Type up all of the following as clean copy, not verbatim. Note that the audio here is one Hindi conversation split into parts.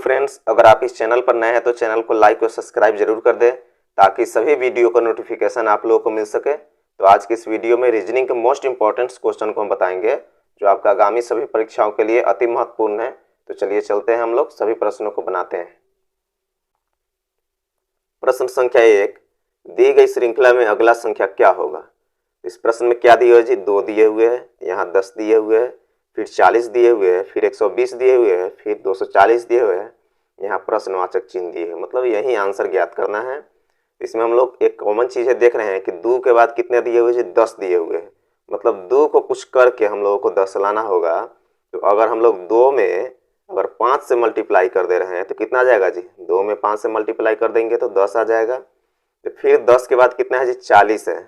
फ्रेंड्स, अगर आप इस चैनल पर नए हैं तो चैनल को लाइक और सब्सक्राइब जरूर कर दें ताकि सभी वीडियो का नोटिफिकेशन आप लोगों को मिल सके। तो आज की इस वीडियो में रीजनिंग के मोस्ट इंपॉर्टेंट क्वेश्चन को हम बताएंगे जो आपका आगामी सभी परीक्षाओं के लिए अति महत्वपूर्ण है। तो चलिए चलते हैं, हम लोग सभी प्रश्नों को बनाते हैं। प्रश्न संख्या 1, दी गई श्रृंखला में अगला संख्या क्या होगा। इस प्रश्न में क्या दिए हुए जी, 2 दिए हुए हैं, यहाँ 10 दिए हुए हैं, फिर 40 दिए हुए हैं, फिर 120 दिए हुए हैं, फिर 240 दिए हुए हैं, यहाँ प्रश्नवाचक चिन्ह दिए हैं। मतलब यही आंसर ज्ञात करना है। इसमें हम लोग एक कॉमन चीज़ है देख रहे हैं कि 2 के बाद कितने दिए हुए जी, 10 दिए हुए हैं। मतलब 2 को कुछ करके हम लोगों को 10 लाना होगा। तो अगर हम लोग 2 में अगर 5 से मल्टीप्लाई कर दे रहे हैं तो कितना आ जाएगा जी, 2 में 5 से मल्टीप्लाई कर देंगे तो 10 आ जाएगा। तो फिर 10 के बाद कितना है जी, 40 है।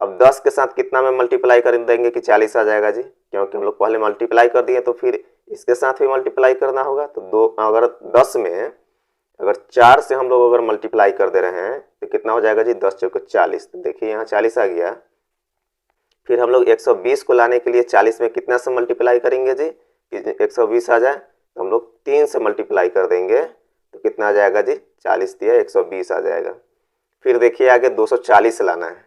अब 10 के साथ कितना में मल्टीप्लाई कर देंगे कि 40 आ जाएगा जी, क्योंकि हम लोग पहले मल्टीप्लाई कर दिए तो फिर इसके साथ भी मल्टीप्लाई करना होगा। तो 2 अगर 10 में अगर 4 से हम लोग अगर मल्टीप्लाई कर दे रहे हैं तो कितना हो जाएगा जी, 10 चौके 40। तो देखिए यहाँ 40 आ गया। फिर हम लोग 120 को लाने के लिए 40 में कितना से मल्टीप्लाई करेंगे जी कि 120 आ जाए। तो हम लोग 3 से मल्टीप्लाई कर देंगे तो कितना आ जाएगा जी, 40 दिया 120 आ जाएगा। फिर देखिए आगे 240 लाना है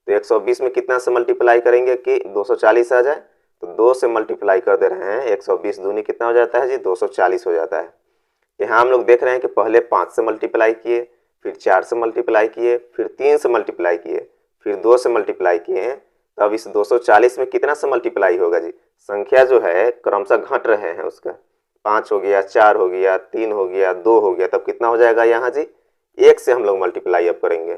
तो 120 में कितना से मल्टीप्लाई करेंगे कि 240 आ जाए। तो 2 से मल्टीप्लाई कर दे रहे हैं, 120 दूनी कितना हो जाता है जी, 240 हो जाता है। यहाँ हम लोग देख रहे हैं कि पहले 5 से मल्टीप्लाई किए, फिर 4 से मल्टीप्लाई किए, फिर 3 से मल्टीप्लाई किए, फिर 2 से मल्टीप्लाई किए। तब इस 240 में कितना से मल्टीप्लाई होगा जी, संख्या जो है क्रमशः घट रहे हैं उसका, 5 हो गया, 4 हो गया, 3 हो गया, 2 हो गया। तब कितना हो जाएगा यहाँ जी, 1 से हम लोग मल्टीप्लाई अब करेंगे।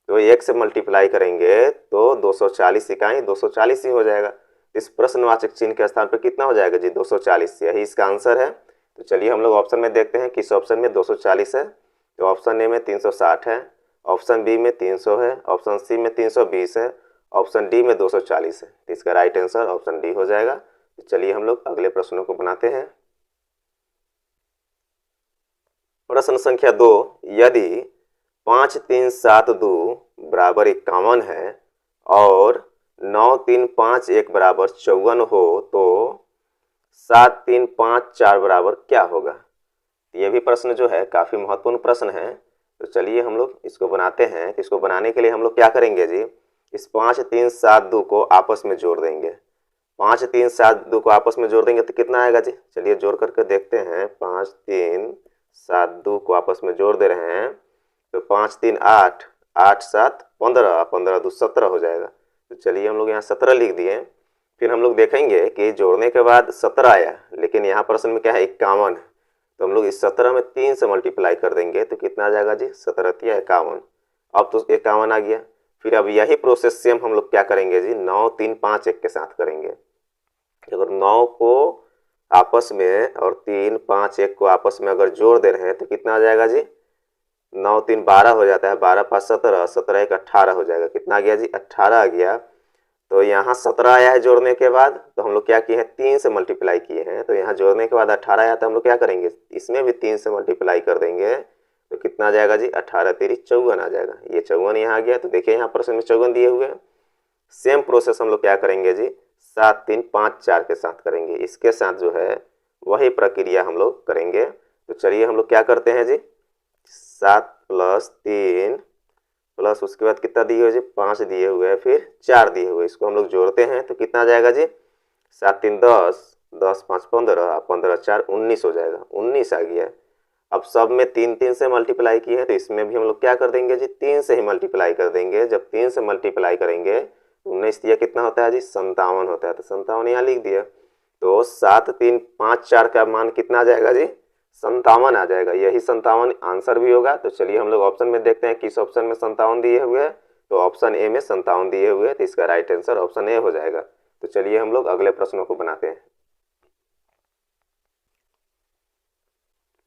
तो 1 से मल्टीप्लाई करेंगे तो 240 इकाई 240 ही हो जाएगा। इस प्रश्नवाचक चिन्ह के स्थान पर कितना हो जाएगा जी, 240। यही इसका आंसर है। तो चलिए हम लोग ऑप्शन में देखते हैं किस ऑप्शन में 240 है। तो ऑप्शन ए में 360 है, ऑप्शन बी में 300 है, ऑप्शन सी में 320 है, ऑप्शन डी में 240 है। तो इसका राइट आंसर ऑप्शन डी हो जाएगा। तो चलिए हम लोग अगले प्रश्नों को बनाते हैं। प्रश्न संख्या 2, यदि 5 3 7 2 बराबर 51 है और 9 3 5 1 बराबर 54 हो तो 7 3 5 4 बराबर क्या होगा। ये भी प्रश्न जो है काफ़ी महत्वपूर्ण प्रश्न है। तो चलिए हम लोग इसको बनाते हैं। तो इसको बनाने के लिए हम लोग क्या करेंगे जी, इस 5 3 7 2 को आपस में जोड़ देंगे। 5 3 7 2 को आपस में जोड़ देंगे तो कितना आएगा जी, चलिए जोड़ करके देखते हैं। 5 3 7 2 को आपस में जोड़ दे रहे हैं तो 5 3 8, 8 7 15, 15 2 17 हो जाएगा। तो चलिए हम लोग यहाँ 17 लिख दिए। फिर हम लोग देखेंगे कि जोड़ने के बाद 17 आया, लेकिन यहाँ प्रश्न में क्या है, 51 है। तो हम लोग इस 17 में 3 से मल्टीप्लाई कर देंगे तो कितना आ जाएगा जी, 17 तिया 51। अब तो 51 आ गया। फिर अब यही प्रोसेस सेम हम लोग क्या करेंगे जी, 9 3 5 1 के साथ करेंगे। अगर 9 को आपस में और 3 5 1 को आपस में अगर जोड़ दे रहे हैं तो कितना आ जाएगा जी, 9 3 12 हो जाता है, 12 5 17, 17 1 18 हो जाएगा। कितना आ गया जी, 18 आ गया। तो यहाँ 17 आया है जोड़ने के बाद, तो हम लोग क्या किए हैं, 3 से मल्टीप्लाई किए हैं। तो यहाँ जोड़ने के बाद 18 आया तो हम लोग क्या करेंगे, इसमें भी 3 से मल्टीप्लाई कर देंगे तो कितना आ जाएगा जी, 18 3 54 आ जाएगा। ये 54 यहाँ आ गया। तो देखिए यहाँ प्रश्न में 54 दिए हुए हैं। सेम प्रोसेस हम लोग क्या करेंगे जी, 7 3 5 4 के साथ करेंगे। इसके साथ जो है वही प्रक्रिया हम लोग करेंगे। तो चलिए हम लोग क्या करते हैं जी, 7 + 3 प्लस उसके बाद कितना दिए हुए जी, 5 दिए हुए हैं, फिर 4 दिए हुए। इसको हम लोग जोड़ते हैं तो कितना आ जाएगा जी, 7 3 10, 10 5 15, 15 4 19 हो जाएगा। 19 आ गया। अब सब में 3 3 से मल्टीप्लाई किए हैं तो इसमें भी हम लोग क्या कर देंगे जी, 3 से ही मल्टीप्लाई कर देंगे। जब 3 से मल्टीप्लाई करेंगे तो 19 दिया कितना होता है जी, 57 होता है। तो 57 यहाँ लिख दिया। तो 7 3 5 4 का मान कितना आ जाएगा जी, 57 आ जाएगा। यही 57 आंसर भी होगा। तो चलिए हम लोग ऑप्शन में देखते हैं किस ऑप्शन में 57 दिए हुए हैं। तो ऑप्शन ए में 57 दिए हुए हैं। तो इसका राइट आंसर ऑप्शन ए हो जाएगा। तो चलिए हम लोग अगले प्रश्नों को बनाते हैं।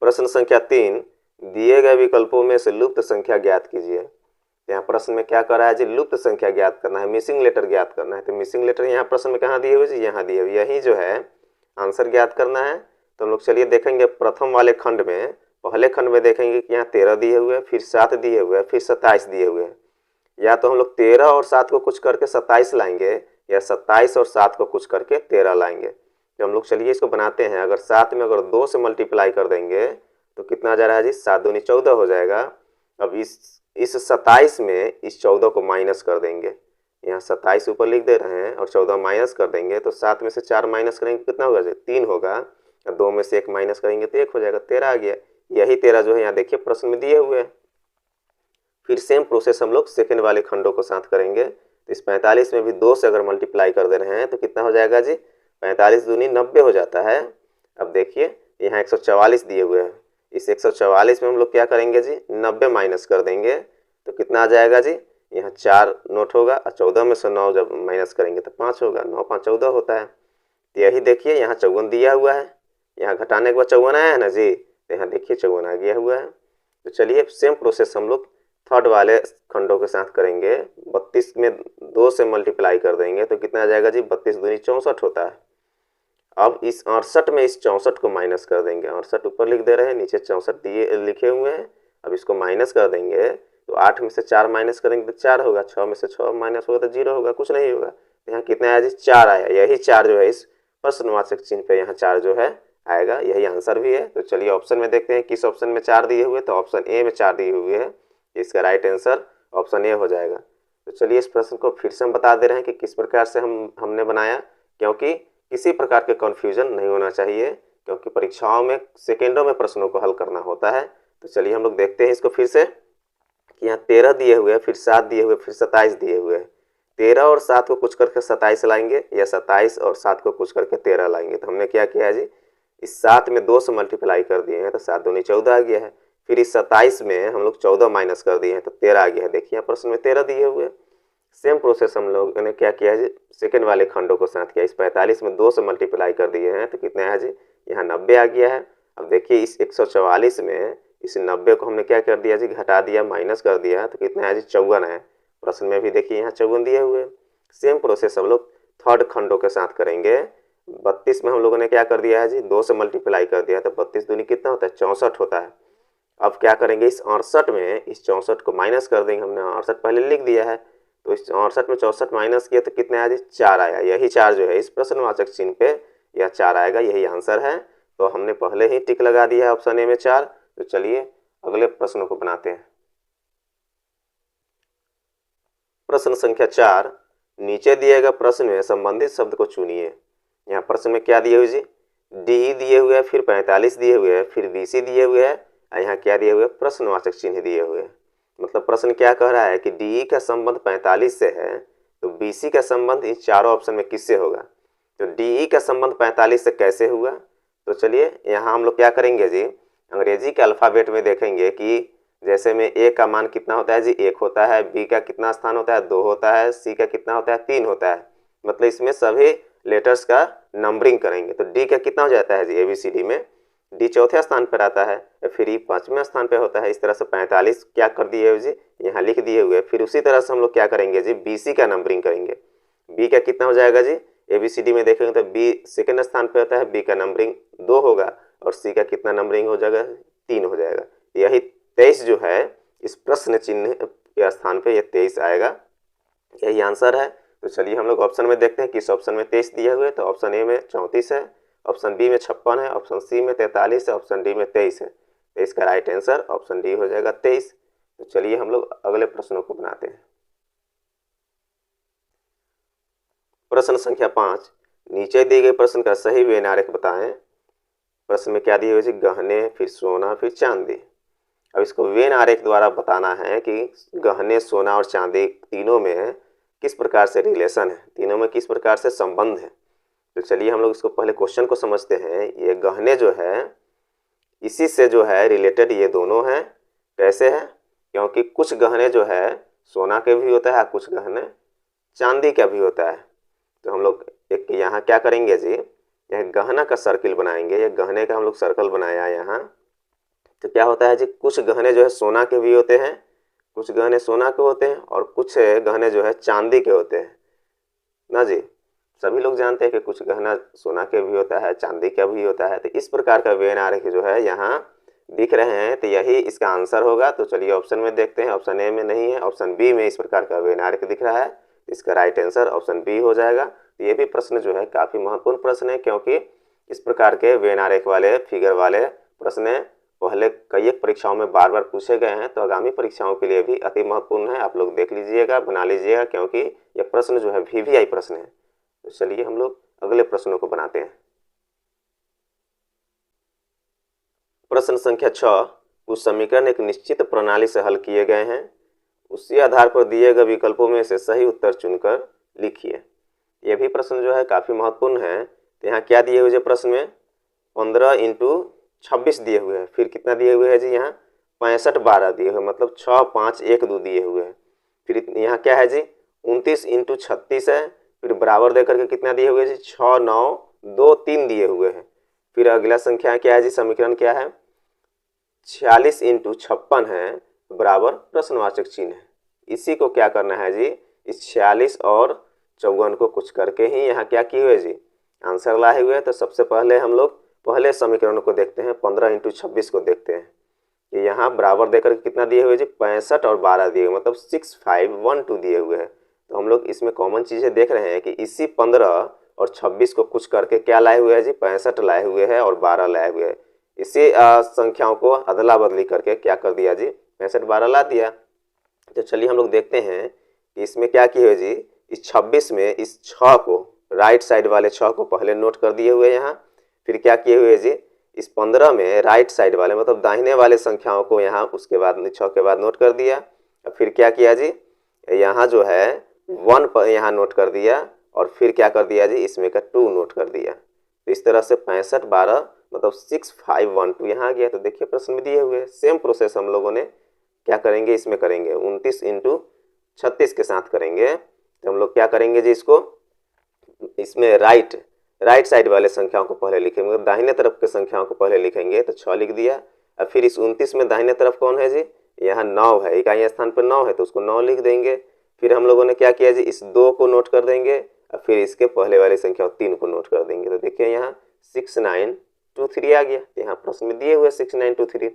प्रश्न संख्या 3, दिए गए विकल्पों में से लुप्त संख्या ज्ञात कीजिए। यहाँ प्रश्न में क्या कर रहा है जी, लुप्त संख्या ज्ञात करना है, मिसिंग लेटर ज्ञात करना है। तो मिसिंग लेटर यहाँ प्रश्न में कहाँ दिए हुए जी, यहाँ दिए हुए। यही जो है आंसर ज्ञात करना है। तो हम लोग चलिए देखेंगे प्रथम वाले खंड में, पहले खंड में देखेंगे कि यहाँ 13 दिए हुए हैं, फिर 7 दिए हुए हैं, फिर 27 दिए हुए हैं। या तो हम लोग 13 और 7 को कुछ करके 27 लाएंगे, या 27 और 7 को कुछ करके 13 लाएंगे। तो हम लोग चलिए इसको बनाते हैं। अगर 7 में अगर 2 से मल्टीप्लाई कर देंगे तो कितना आ जा रहा है जी, 7 दूनी 14 हो जाएगा। अब इस 27 में इस 14 को माइनस कर देंगे, यहाँ 27 ऊपर लिख दे रहे हैं और 14 माइनस कर देंगे तो 7 में से 4 माइनस करेंगे कितना होगा जी, 3 होगा। और 2 में से 1 माइनस करेंगे तो 1 हो जाएगा, 13 आ गया। यही 13 जो है यहाँ देखिए प्रश्न में दिए हुए हैं। फिर सेम प्रोसेस हम लोग सेकंड वाले खंडों को साथ करेंगे। तो इस 45 में भी 2 से अगर मल्टीप्लाई कर दे रहे हैं तो कितना हो जाएगा जी, 45 दूनी 90 हो जाता है। अब देखिए यहाँ 144 दिए हुए हैं, इस 144 में हम लोग क्या करेंगे जी, 90 माइनस कर देंगे तो कितना आ जाएगा जी, यहाँ 4 नोट होगा और 14 में से 9 जब माइनस करेंगे तो 5 होगा, 9 5 14 होता है। तो यही देखिए यहाँ 54 दिया हुआ है, यहाँ घटाने के बाद 54 आया है ना जी, तो यहाँ देखिए 54 आ गया हुआ है। तो चलिए सेम प्रोसेस हम लोग थर्ड वाले खंडों के साथ करेंगे। 32 में 2 से मल्टीप्लाई कर देंगे तो कितना आ जाएगा जी, 32 दूनी 64 होता है। अब इस 68 में इस 64 को माइनस कर देंगे, 68 ऊपर लिख दे रहे हैं, नीचे 64 दिए लिखे हुए हैं। अब इसको माइनस कर देंगे तो 8 में से 4 माइनस करेंगे तो 4 होगा, 6 में से 6 माइनस होगा तो 0 होगा, कुछ नहीं होगा। यहाँ कितना आया जी, 4 आया। यही 4 जो है इस प्रश्नवाचक चिन्ह पे यहाँ 4 जो है आएगा, यही आंसर भी है। तो चलिए ऑप्शन में देखते हैं किस ऑप्शन में 4 दिए हुए, तो ऑप्शन ए में 4 दिए हुए हैं, इसका राइट आंसर ऑप्शन ए हो जाएगा। तो चलिए इस प्रश्न को फिर से हम बता दे रहे हैं कि किस प्रकार से हमने बनाया, क्योंकि किसी प्रकार के कन्फ्यूजन नहीं होना चाहिए, क्योंकि परीक्षाओं में सेकेंडों में प्रश्नों को हल करना होता है। तो चलिए हम लोग देखते हैं इसको फिर से कि यहाँ 13 दिए हुए हैं, फिर 7 दिए हुए, फिर 27 दिए हुए हैं। 13 और 7 को कुछ करके 27 लाएंगे या 27 और 7 को कुछ करके 13 लाएंगे। तो हमने क्या किया है जी, इस 7 में 2 से मल्टीप्लाई कर दिए हैं तो 7 दूनी 14 आ गया है। फिर इस 27 में हम लोग 14 माइनस कर दिए हैं तो 13 आ गया है। देखिए यहाँ प्रश्न में 13 दिए हुए हैं। सेम प्रोसेस हम लोगों ने क्या किया है जी, सेकेंड वाले खंडों को साथ किया। इस 45 में 2 से मल्टीप्लाई कर दिए हैं तो कितना है जी, यहाँ 90 आ गया है। अब देखिए इस 144 में इस 90 को हमने क्या कर दिया जी, घटा दिया, माइनस कर दिया, तो कितना है जी, 54 है। प्रश्न में भी देखिए यहाँ 54 दिए हुए। सेम प्रोसेस हम लोग थर्ड खंडों के साथ करेंगे। 32 में हम लोगों ने क्या कर दिया है जी, 2 से मल्टीप्लाई कर दिया तो 32 दूनी कितना होता है, 64 होता है। अब क्या करेंगे, इस 68 में इस 64 को माइनस कर देंगे। हमने 68 पहले लिख दिया है, तो इस 68 में 64 माइनस किया तो कितना आया जी, 4 आया। यही 4 जो है इस प्रश्नवाचक चिन्ह पे यह 4 आएगा, यही आंसर है। तो हमने पहले ही टिक लगा दिया है ऑप्शन ए में 4। तो चलिए अगले प्रश्नों को बनाते हैं। प्रश्न संख्या 4, नीचे दिए गए प्रश्न में संबंधित शब्द को चुनिए। यहाँ प्रश्न में क्या दिए हुए जी, डी दिए हुए है, फिर 45 दिए हुए है, फिर बीसी दिए हुए है, यहाँ क्या दिए हुए, प्रश्नवाचक चिन्ह दिए हुए हैं। मतलब प्रश्न क्या कह रहा है कि डी का संबंध 45 से है, तो बीसी का संबंध इन चारों ऑप्शन में किससे होगा। तो डी का संबंध 45 से कैसे हुआ, तो चलिए यहाँ हम लोग क्या करेंगे जी, अंग्रेजी के अल्फ़ाबेट में देखेंगे कि जैसे में ए का मान कितना होता है जी, 1 होता है, बी का कितना स्थान होता है, 2 होता है, सी का कितना होता है, 3 होता है। मतलब इसमें सभी लेटर्स का नंबरिंग करेंगे तो डी का कितना हो जाता है जी, ABCD में डी चौथे स्थान पर आता है, फिर ई 5वें स्थान पर होता है। इस तरह से 45 क्या कर दिए हुए जी, यहाँ लिख दिए हुए। फिर उसी तरह से हम लोग क्या करेंगे जी, BC का नंबरिंग करेंगे। बी का कितना हो जाएगा जी, ABCD में देखेंगे तो बी सेकेंड स्थान पर होता है, बी का नंबरिंग 2 होगा और सी का कितना नंबरिंग हो जाएगा, 3 हो जाएगा। यही 23 जो है इस प्रश्न चिन्ह के स्थान पे ये 23 आएगा, यही आंसर है। तो चलिए हम लोग ऑप्शन में देखते हैं किस ऑप्शन में 23 दिए हुए। तो ऑप्शन ए में 34 है, ऑप्शन बी में 56 है, ऑप्शन सी में 43 है, ऑप्शन डी में 23 है। तो इसका राइट आंसर ऑप्शन डी हो जाएगा 23। तो चलिए हम लोग अगले प्रश्नों को बनाते हैं। प्रश्न संख्या 5, नीचे दिए गए प्रश्न का सही वेन आरेख बताएं। प्रश्न में क्या दिए हुए जी, गहने, फिर सोना, फिर चांदी। अब इसको वेन आरेख द्वारा बताना है कि गहने, सोना और चांदी तीनों में किस प्रकार से रिलेशन है, तीनों में किस प्रकार से संबंध है। तो चलिए हम लोग इसको पहले क्वेश्चन को समझते हैं। ये गहने जो है इसी से जो है रिलेटेड ये दोनों हैं। कैसे है, क्योंकि कुछ गहने जो है सोना के भी होता है, कुछ गहने चांदी का भी होता है। तो हम लोग एक यहाँ क्या करेंगे जी, यह गहना का सर्किल बनाएंगे। ये गहने का हम लोग सर्कल बनाया यहाँ। तो क्या होता है जी, कुछ गहने जो है सोना के भी होते हैं, कुछ गहने सोना के होते हैं और कुछ गहने जो है चांदी के होते हैं ना जी। सभी लोग जानते हैं कि कुछ गहना सोना के भी होता है, चांदी का भी होता है। तो इस प्रकार का वेन आरेख जो है यहाँ दिख रहे हैं, तो यही इसका आंसर होगा। तो चलिए ऑप्शन में देखते हैं, ऑप्शन ए में नहीं है, ऑप्शन बी में इस प्रकार का वेन आरेख दिख रहा है। इसका राइट आंसर ऑप्शन बी हो जाएगा। तो ये भी प्रश्न जो है काफ़ी महत्वपूर्ण प्रश्न है, क्योंकि इस प्रकार के वेन आरेख वाले, फिगर वाले प्रश्न पहले कई एक परीक्षाओं में बार बार पूछे गए हैं, तो आगामी परीक्षाओं के लिए भी अति महत्वपूर्ण है। आप लोग देख लीजिएगा, बना लीजिएगा, क्योंकि यह प्रश्न जो है VVI प्रश्न है। तो चलिए हम लोग अगले प्रश्नों को बनाते हैं। प्रश्न संख्या 6, कुछ समीकरण एक निश्चित प्रणाली से हल किए गए हैं, उसी आधार पर दिए गए विकल्पों में से सही उत्तर चुनकर लिखिए। यह भी प्रश्न जो है काफ़ी महत्वपूर्ण है। तो यहाँ क्या दिए हुए प्रश्न में 15 × 26 दिए हुए हैं, फिर कितना दिए हुए हैं जी, यहाँ 65 12 दिए हुए, मतलब 6 5 1 2 दिए हुए हैं। फिर यहाँ क्या है जी 29 × 36 है, फिर बराबर दे करके कितना दिए हुए जी 6 9 2 3 दिए हुए हैं। फिर अगला संख्या क्या है जी, समीकरण क्या है 46 × 56 है, बराबर प्रश्नवाचक चिन्ह है। इसी को क्या करना है जी, इस 46 और 54 को कुछ करके ही यहाँ क्या किए हुए जी आंसर लाए हुए हैं। तो सबसे पहले हम लोग पहले समीकरण को देखते हैं, 15 × 26 को देखते हैं कि यहाँ बराबर देकर कितना दिए हुए जी 65 और 12 दिए हुए, मतलब 6 5 1 2 दिए हुए हैं। तो हम लोग इसमें कॉमन चीज़ें देख रहे हैं कि इसी 15 और 26 को कुछ करके क्या लाए हुए हैं जी 65 लाए हुए हैं और 12 लाए हुए हैं। इसी संख्याओं को अदला बदली करके क्या कर दिया जी 65 12 ला दिया। तो चलिए हम लोग देखते हैं कि इसमें क्या किए हुए जी, इस 26 में इस 6 को राइट साइड वाले 6 को पहले नोट कर दिए हुए यहाँ। फिर क्या किए हुए जी, इस 15 में राइट साइड वाले मतलब दाहिने वाले संख्याओं को यहाँ उसके बाद 6 के बाद नोट कर दिया। फिर क्या किया जी, यहाँ जो है 1 पर यहाँ नोट कर दिया, और फिर क्या कर दिया जी इसमें का 2 नोट कर दिया। तो इस तरह से 65 12 मतलब 6 5 1 2 यहाँ आ गया। तो देखिए प्रश्न में दिए हुए सेम प्रोसेस हम लोगों ने क्या करेंगे, इसमें करेंगे 29 × 36 के साथ करेंगे। तो हम लोग क्या करेंगे जी, इसको इसमें राइट साइड वाले संख्याओं को पहले लिखेंगे, दाहिने तरफ के संख्याओं को पहले लिखेंगे। तो 6 लिख दिया। और फिर इस 29 में दाहिने तरफ कौन है जी, यहाँ 9 है, इकाई स्थान पर 9 है, तो उसको 9 लिख देंगे। फिर हम लोगों ने क्या किया जी, इस 2 को नोट कर देंगे, और फिर इसके पहले वाली संख्या 3 को नोट कर देंगे। तो देखिए यहाँ 6 9 2 3 आ गया। यहाँ प्रश्न में दिए हुए 6 9 2 3।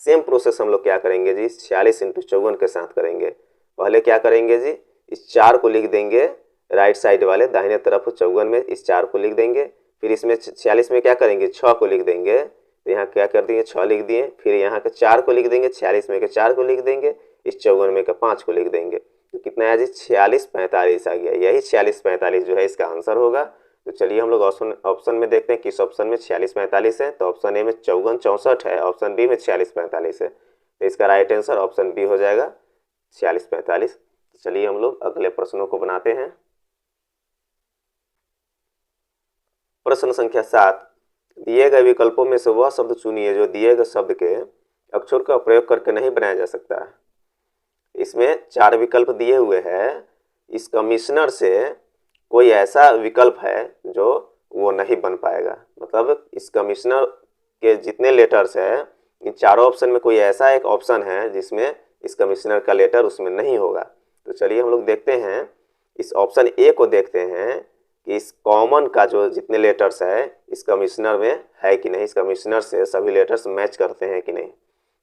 सेम प्रोसेस हम लोग क्या करेंगे जी 46 × 54 के साथ करेंगे। पहले क्या करेंगे जी, इस 4 को लिख देंगे राइट साइड वाले दाहिने तरफ 54 में, इस 4 को लिख देंगे। फिर इसमें 46 में क्या करेंगे 6 को लिख देंगे। तो यहाँ क्या कर देंगे 6 लिख दिए। फिर यहाँ के 4 को लिख देंगे, 46 में के 4 को लिख देंगे, इस 54 में के 5 को लिख देंगे। तो कितना है जी 46 45 आ गया। यही 46 45 जो है इसका आंसर होगा। तो चलिए हम लोग ऑप्शन में देखते हैं किस ऑप्शन में 46 45 है। तो ऑप्शन ए में 54 64 है, ऑप्शन बी में 46 45 है। तो इसका राइट आंसर ऑप्शन बी हो जाएगा 46 45। चलिए हम लोग अगले प्रश्नों को बनाते हैं। प्रश्न संख्या 7, दिए गए विकल्पों में से वह शब्द चुनिए जो दिए गए शब्द के अक्षर का प्रयोग करके नहीं बनाया जा सकता है। इसमें 4 विकल्प दिए हुए हैं। इस कमिश्नर से कोई ऐसा विकल्प है जो वो नहीं बन पाएगा, मतलब इस कमिश्नर के जितने लेटर्स हैं इन चारों ऑप्शन में कोई ऐसा एक ऑप्शन है जिसमें इस कमिश्नर का लेटर उसमें नहीं होगा। तो चलिए हम लोग देखते हैं, इस ऑप्शन ए को देखते हैं कि इस कॉमन का जो जितने लेटर्स है इस कमिश्नर में है कि नहीं, इस कमिश्नर से सभी लेटर्स मैच करते हैं कि नहीं। तो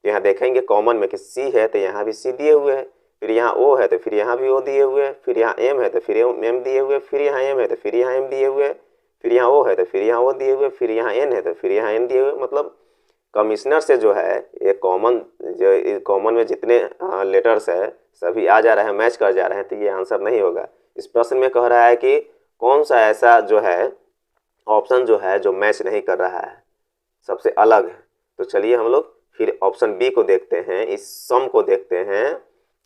यहाँ देखेंगे कॉमन में कि सी है तो यहाँ भी सी दिए हुए हैं, फिर यहाँ ओ है तो फिर यहाँ भी ओ दिए हुए हैं, फिर यहाँ एम है तो फिर एम दिए हुए, फिर यहाँ एम है तो फिर यहाँ एम दिए हुए, फिर यहाँ ओ है तो फिर यहाँ ओ दिए हुए, फिर यहाँ एन है तो फिर यहाँ एन दिए हुए। मतलब कमिश्नर से जो है ये कॉमन में जितने लेटर्स है सभी आ जा रहे हैं, मैच कर जा रहे हैं। तो ये आंसर नहीं होगा। इस प्रश्न में कह रहा है कि कौन सा ऐसा जो है ऑप्शन जो है जो मैच नहीं कर रहा है, सबसे अलग है। तो चलिए हम लोग फिर ऑप्शन बी को देखते हैं, इस सम को देखते हैं,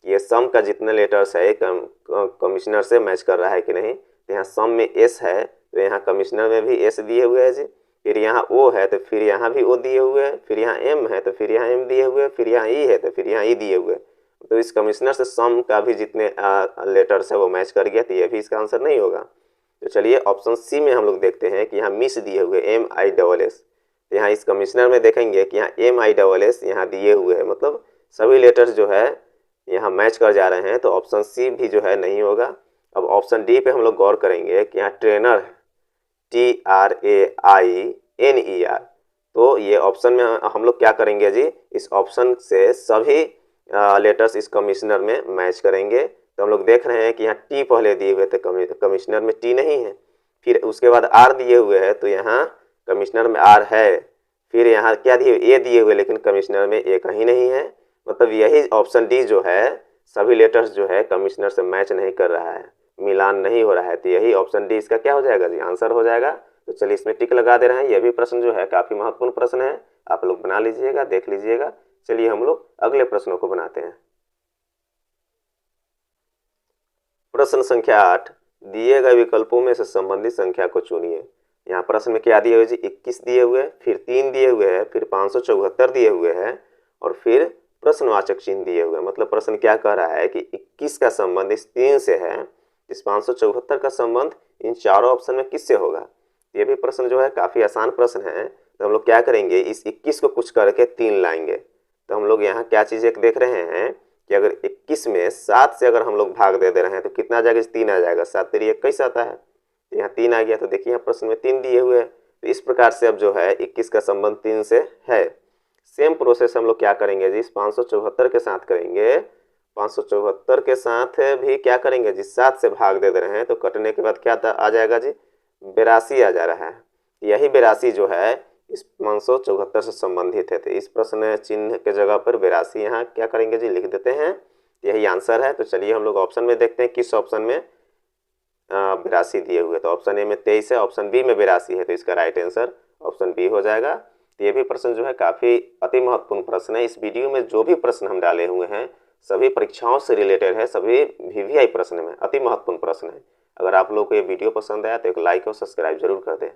ये सम का जितने लेटर्स है कमिश्नर से मैच कर रहा है कि नहीं। तो यहाँ सम में एस है तो यहाँ कमिश्नर में भी एस दिए हुए है जी, फिर यहाँ ओ है तो फिर यहाँ भी ओ दिए हुए हैं, फिर यहाँ एम है तो फिर यहाँ एम दिए हुए, फिर यहाँ ई है तो फिर यहाँ ई दिए हुए। तो इस कमिश्नर से सम का भी जितने लेटर्स है वो मैच कर गया, तो ये भी इसका आंसर नहीं होगा। तो चलिए ऑप्शन सी में हम लोग देखते हैं कि यहाँ मिस दिए हुए MISS। तो यहाँ इस कमिश्नर में देखेंगे कि यहाँ MISS यहाँ दिए हुए हैं, मतलब सभी लेटर्स जो है यहाँ मैच कर जा रहे हैं। तो ऑप्शन सी भी जो है नहीं होगा। अब ऑप्शन डी पे हम लोग गौर करेंगे कि यहाँ ट्रेनर है TRAINER। तो ये ऑप्शन में हम लोग क्या करेंगे जी, इस ऑप्शन से सभी लेटर्स इस कमिश्नर में मैच करेंगे। तो हम लोग देख रहे हैं कि यहाँ टी पहले दिए हुए थे, कमिश्नर में टी नहीं है। फिर उसके बाद आर दिए हुए हैं, तो यहाँ कमिश्नर में आर है, फिर यहाँ क्या दिए, ए दिए हुए, लेकिन कमिश्नर में ए कहीं नहीं है। मतलब यही ऑप्शन डी जो है सभी लेटर्स जो है कमिश्नर से मैच नहीं कर रहा है, मिलान नहीं हो रहा है। तो यही ऑप्शन डी इसका क्या हो जाएगा जी, आंसर हो जाएगा। तो चलिए इसमें टिक लगा दे रहे हैं। यह भी प्रश्न जो है काफ़ी महत्वपूर्ण प्रश्न है, आप लोग बना लीजिएगा, देख लीजिएगा। चलिए हम लोग अगले प्रश्नों को बनाते हैं। प्रश्न संख्या 8, दिए गए विकल्पों में से संबंधित संख्या को चुनिए। यहाँ प्रश्न में क्या दिए हुए जी, 21 दिए हुए, फिर 3 दिए हुए हैं, फिर 574 दिए हुए हैं और फिर प्रश्नवाचक चिन्ह दिए हुए हैं। मतलब प्रश्न क्या कह रहा है कि 21 का संबंध इस 3 से है, इस 574 का संबंध इन चारों ऑप्शन में किससे होगा। ये भी प्रश्न जो है काफ़ी आसान प्रश्न है। तो हम लोग क्या करेंगे, इस 21 को कुछ करके 3 लाएंगे। तो हम लोग यहाँ क्या चीज़ एक देख रहे हैं कि अगर 21 में 7 से अगर हम लोग भाग दे रहे हैं तो कितना आ जाएगा, 3 आ जाएगा। 7 तेरी 21 आता है, यहाँ 3 आ गया। तो देखिए यहाँ प्रश्न में 3 दिए हुए हैं। तो इस प्रकार से अब जो है 21 का संबंध 3 से है। सेम प्रोसेस हम लोग क्या करेंगे जी, इस 574 के साथ करेंगे। 574 के साथ भी क्या करेंगे जी, 7 से भाग दे रहे हैं तो कटने के बाद क्या आ जाएगा जी, 82 आ जा रहा है। यही 82 जो है इस 574 से संबंधित है। तो इस प्रश्न चिन्ह के जगह पर 82 यहाँ क्या करेंगे जी, लिख देते हैं। यही आंसर है। तो चलिए हम लोग ऑप्शन में देखते हैं किस ऑप्शन में 82 दिए हुए। तो ऑप्शन ए में 23 है, ऑप्शन बी में 82 है। तो इसका राइट आंसर ऑप्शन बी हो जाएगा। तो ये भी प्रश्न जो है काफ़ी अति महत्वपूर्ण प्रश्न है। इस वीडियो में जो भी प्रश्न हम डाले हुए हैं सभी परीक्षाओं से रिलेटेड है, सभी VVI प्रश्न में अति महत्वपूर्ण प्रश्न है। अगर आप लोग को ये वीडियो पसंद आया तो एक लाइक और सब्सक्राइब जरूर कर दें।